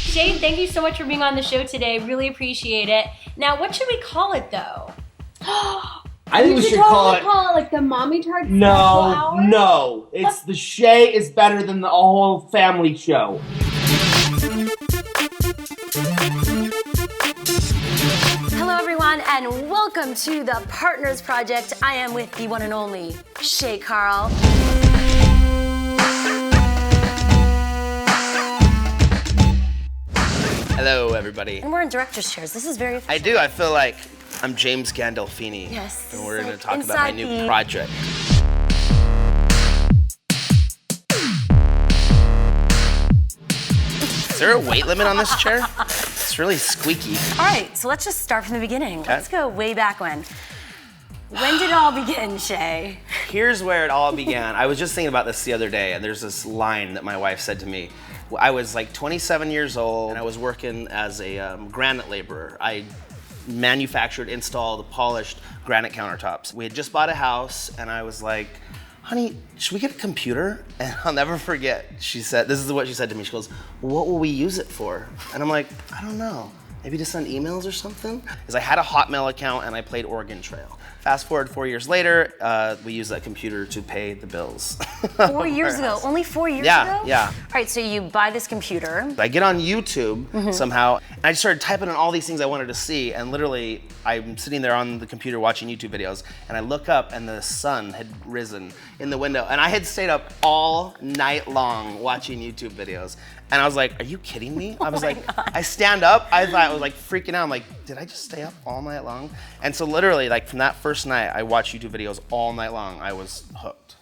Shay, thank you so much for being on the show today. Really appreciate it. Now, what should we call it though? I think we should call it like the Mommy Tard No, Special Hour? no. It's the Shay is better than the whole family show. Hello everyone and welcome to the Partners Project. I am with the one and only Shay Carl. Hello, everybody. And we're in director's chairs. This is very official. I do. I feel like I'm James Gandolfini. Yes. And we're going to talk about my new project. Is there a weight limit on this chair? It's really squeaky. All right, so let's just start from the beginning. Okay. Let's go way back when. When did it all begin, Shay? Here's where it all began. I was just thinking about this the other day, and there's this line that my wife said to me. I was like 27 years old, and I was working as a granite laborer. I manufactured, installed, polished granite countertops. We had just bought a house, and I was like, honey, should we get a computer? And I'll never forget, she said, this is what she said to me. She goes, what will we use it for? And I'm like, I don't know. Maybe to send emails or something? Because I had a Hotmail account and I played Oregon Trail. Fast forward 4 years later, we used that computer to pay the bills. 4 years ago, only 4 years ago? Yeah. All right, so you buy this computer. I get on YouTube somehow, and I started typing in all these things I wanted to see, and literally, I'm sitting there on the computer watching YouTube videos, and I look up, and the sun had risen in the window, and I had stayed up all night long watching YouTube videos. And I was like, are you kidding me? I was like, I stand up, I thought I was like freaking out. I'm like, did I just stay up all night long? And so literally, like from that first night, I watched YouTube videos all night long. I was hooked.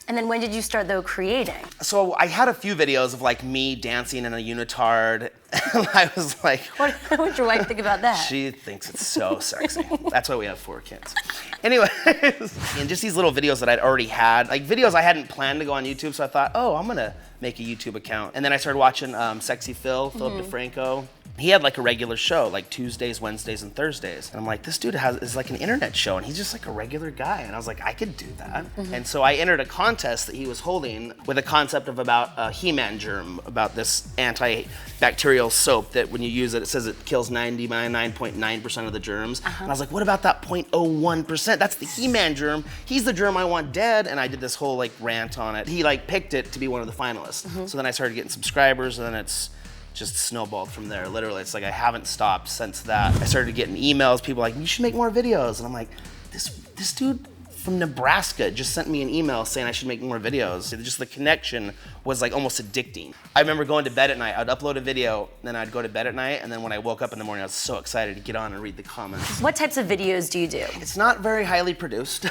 And then when did you start, though, creating? So I had a few videos of like me dancing in a unitard. And I was like, What would your wife think about that? she thinks it's so sexy. That's why we have 4 kids. Anyways, and just these little videos that I'd already had, like videos I hadn't planned to go on YouTube, so I thought, oh, I'm gonna make a YouTube account. And then I started watching Sexy Philip DeFranco. He had like a regular show, like Tuesdays, Wednesdays, and Thursdays. And I'm like, this dude is like an internet show, and he's just like a regular guy. And I was like, I could do that. And so I entered a contest that he was holding with a concept of about a He-Man germ, about this antibacterial soap that when you use it, it says it kills 99.9% of the germs. And I was like, what about that 0.01%? That's the He-Man germ. He's the germ I want dead. And I did this whole like rant on it. He like picked it to be one of the finalists. So then I started getting subscribers, and then it's just snowballed from there. Literally, it's like I haven't stopped since that. I started getting emails, people like, you should make more videos. And I'm like, this dude from Nebraska just sent me an email saying I should make more videos. Just the connection was like almost addicting. I remember going to bed at night, I'd upload a video, then I'd go to bed at night, and then when I woke up in the morning, I was so excited to get on and read the comments. What types of videos do you do? It's not very highly produced.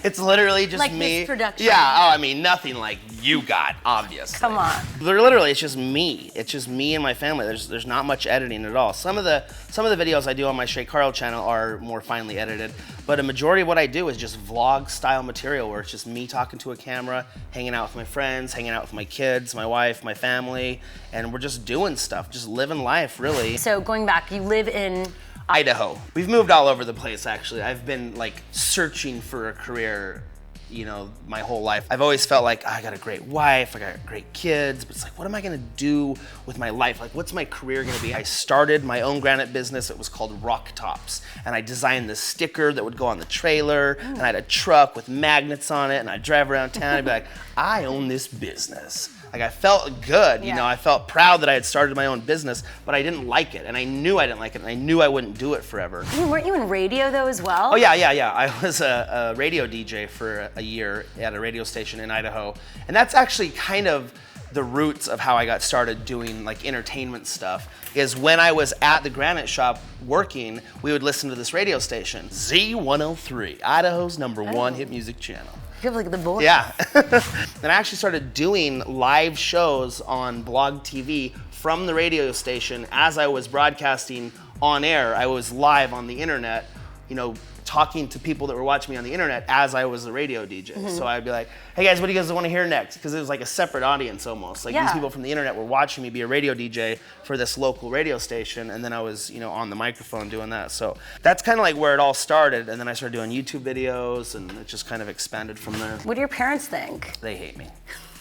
It's literally just Like me. this production? Yeah, oh, I mean, nothing like you got, obviously. Come on. Literally, it's just me. It's just me and my family. There's not much editing at all. Some of the videos I do on my Shay Carl channel are more finely edited, but a majority of what I do is just vlog style material where it's just me talking to a camera, hanging out with my friends, hanging out with my kids, my wife, my family, and we're just doing stuff, just living life, really. So going back, you live in Idaho. We've moved all over the place, actually. I've been like searching for a career, you know, my whole life. I've always felt like, I got a great wife, I got great kids, but it's like, what am I gonna do with my life? Like, what's my career gonna be? I started my own granite business. It was called Rock Tops. And I designed this sticker that would go on the trailer, and I had a truck with magnets on it, and I'd drive around town and be like, I own this business. Like, I felt good, you know, I felt proud that I had started my own business, but I didn't like it, and I knew I didn't like it, and I knew I wouldn't do it forever. Weren't you in radio though as well? Oh yeah. I was a radio DJ for a year at a radio station in Idaho, and that's actually kind of the roots of how I got started doing like entertainment stuff. Is when I was at the granite shop working, we would listen to this radio station, Z103, Idaho's #1 hit music channel. You have like the voice. Yeah. Then I actually started doing live shows on Blog TV from the radio station as I was broadcasting on air. I was live on the internet, you know, talking to people that were watching me on the internet as I was a radio DJ. So I'd be like, hey guys, what do you guys want to hear next? Because it was like a separate audience almost. Like these people from the internet were watching me be a radio DJ for this local radio station, and then I was, you know, on the microphone doing that. So that's kind of like where it all started, and then I started doing YouTube videos, and it just kind of expanded from there. What do your parents think? They hate me.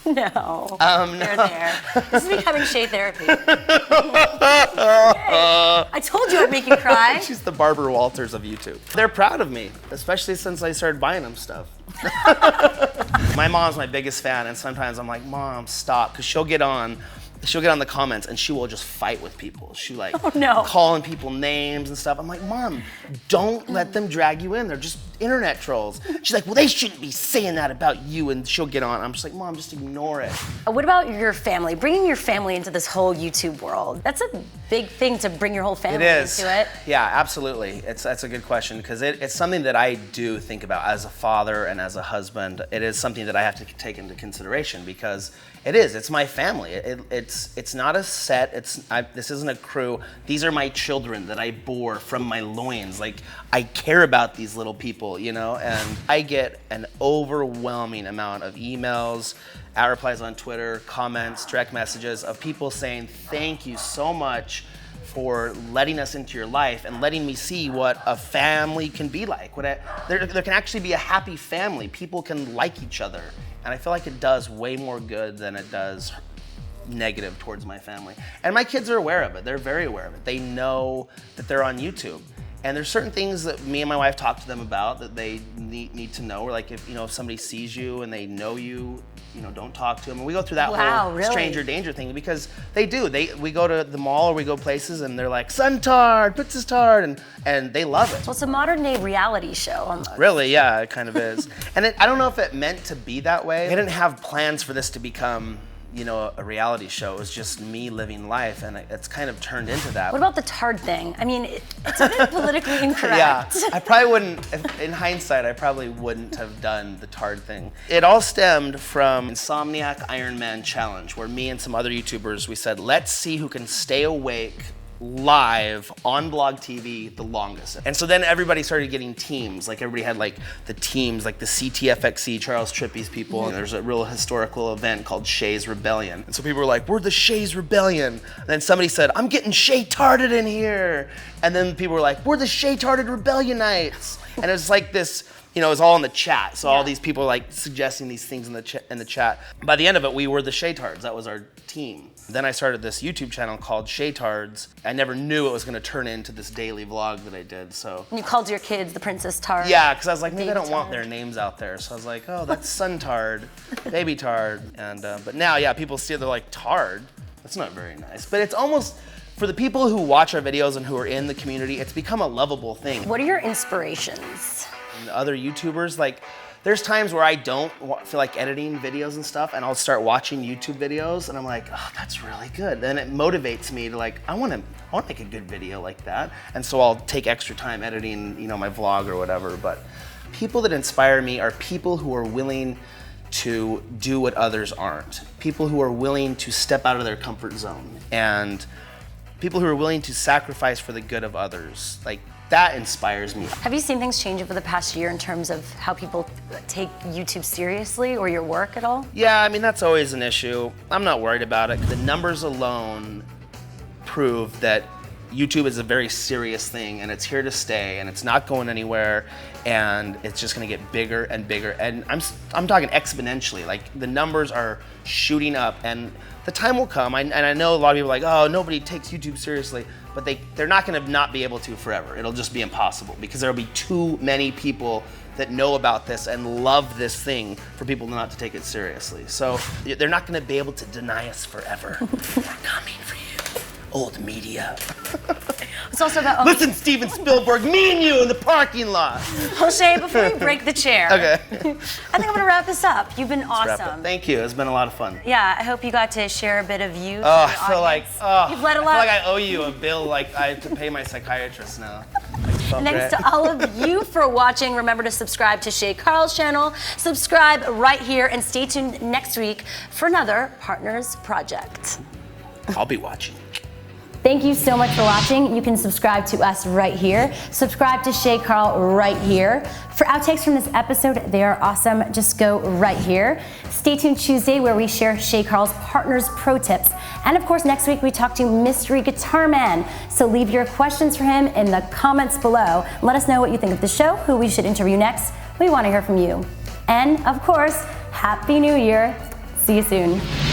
No. No. They're there. This is becoming Shay therapy. I told you I'd make you cry. She's the Barbara Walters of YouTube. They're proud of me, especially since I started buying them stuff. My mom's my biggest fan, and sometimes I'm like, Mom, stop, because she'll get on the comments and she will just fight with people. She like calling people names and stuff. I'm like, Mom, don't let them drag you in. They're just internet trolls. She's like, well, they shouldn't be saying that about you, and she'll get on. I'm just like, Mom, just ignore it. What about your family? Bringing your family into this whole YouTube world. That's a big thing to bring your whole family into it. Yeah, absolutely. That's a good question, because it's something that I do think about as a father and as a husband. It is something that I have to take into consideration, because it's my family. It's not a set. This isn't a crew. These are my children that I bore from my loins. Like, I care about these little people, you know? And I get an overwhelming amount of emails, replies on Twitter, comments, direct messages of people saying, thank you so much for letting us into your life and letting me see what a family can be like. There can actually be a happy family. People can like each other. And I feel like it does way more good than it does negative towards my family. And my kids are aware of it. They're very aware of it. They know that they're on YouTube. And there's certain things that me and my wife talk to them about that they need to know. Or like if somebody sees you and they know you, don't talk to them. And we go through that whole stranger danger thing, because they do. We go to the mall or we go places and they're like, son tard, puts his tard, and they love it. Well, it's a modern day reality show almost. Really, yeah, it kind of is. And I don't know if it meant to be that way. I didn't have plans for this to become a reality show. It was just me living life, and it's kind of turned into that. What about the tard thing? I mean, it's a bit politically incorrect. Yeah, I probably wouldn't, in hindsight, I probably wouldn't have done the tard thing. It all stemmed from Insomniac Iron Man Challenge, where me and some other YouTubers, we said, let's see who can stay awake live on Blog TV the longest. And so then everybody started getting teams. Like everybody had like the teams, like the CTFXC, Charles Trippy's people. And there's a real historical event called Shay's Rebellion. And so people were like, we're the Shay's Rebellion. And then somebody said, I'm getting Shaytarded in here. And then people were like, we're the Shaytarded Rebellionites. And it was like this, it was all in the chat. So all these people were like suggesting these things in the chat. By the end of it, we were the Shaytards. That was our team. Then I started this YouTube channel called Shaytards. I never knew it was going to turn into this daily vlog that I did. So. And you called your kids the Princess Tard. Yeah, because I was like, maybe I don't want their names out there. So I was like, oh, that's Son Tard, Baby Tard, and but now, yeah, people see it, they're like, Tard? That's not very nice. But it's almost, for the people who watch our videos and who are in the community, it's become a lovable thing. What are your inspirations? And other YouTubers, like, there's times where I don't feel like editing videos and stuff, and I'll start watching YouTube videos, and I'm like, oh, that's really good. Then it motivates me to like, I want to make a good video like that, and so I'll take extra time editing, my vlog or whatever. But people that inspire me are people who are willing to do what others aren't. People who are willing to step out of their comfort zone, and people who are willing to sacrifice for the good of others. Like, that inspires me. Have you seen things change over the past year in terms of how people take YouTube seriously or your work at all? Yeah, I mean, that's always an issue. I'm not worried about it. The numbers alone prove that YouTube is a very serious thing, and it's here to stay, and it's not going anywhere, and it's just gonna get bigger and bigger. And I'm talking exponentially. Like, the numbers are shooting up, and the time will come. And I know a lot of people are like, oh, nobody takes YouTube seriously, but they're not gonna not be able to forever. It'll just be impossible, because there'll be too many people that know about this and love this thing for people not to take it seriously. So they're not gonna be able to deny us forever. We're coming for you, old media. It's also about... Listen, Steven Spielberg, me and you in the parking lot. Well, Shay, before we break the chair, okay. I think I'm gonna wrap this up. You've been awesome. Thank you, it's been a lot of fun. Yeah, I hope you got to share a bit of you. Oh, I feel like, you've led a lot. I feel like I owe you a bill, like I have to pay my psychiatrist now. Thanks to all of you for watching. Remember to subscribe to Shay Carl's channel. Subscribe right here and stay tuned next week for another Partners Project. I'll be watching. Thank you so much for watching. You can subscribe to us right here. Subscribe to Shay Carl right here. For outtakes from this episode, they are awesome. Just go right here. Stay tuned Tuesday, where we share Shay Carl's Partners Pro Tips. And of course, next week we talk to Mystery Guitar Man. So leave your questions for him in the comments below. Let us know what you think of the show, who we should interview next. We want to hear from you. And of course, Happy New Year. See you soon.